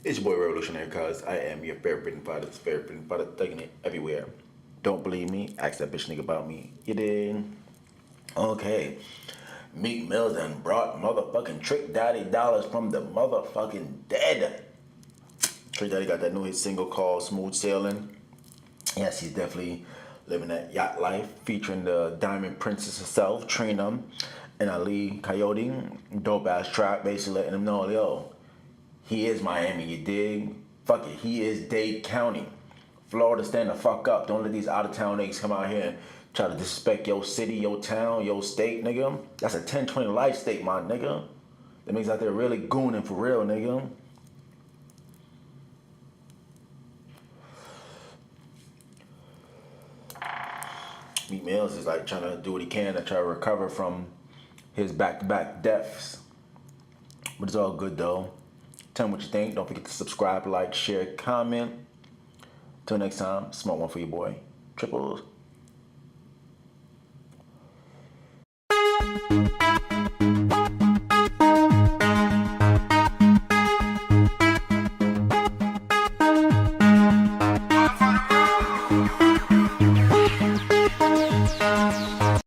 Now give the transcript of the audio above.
It's your boy Revolutionary Cuz. I am your favorite product, taking it everywhere. Don't believe me? Ask that bitch nigga about me. You did? Okay. Meek Mills and brought motherfucking Trick Daddy dollars from the motherfucking dead. Trick Daddy got that new hit single called Smooth Sailing. Yes, he's definitely living that yacht life, featuring the Diamond Princess herself, Trina, and Ali Coyote. Dope ass track, basically letting them know, yo, he is Miami, you dig? Fuck it, he is Dade County. Florida, stand the fuck up. Don't let these out of town niggas come out here and try to disrespect your city, your town, your state, nigga. That's a 10-20 life state, my nigga. That means out there really gooning for real, nigga. Meek Mills is like trying to do what he can to try to recover from his back-to-back deaths. But it's all good though. Tell me what you think. Don't forget to subscribe, like, share, comment. Till next time, smoke one for your boy. Triples.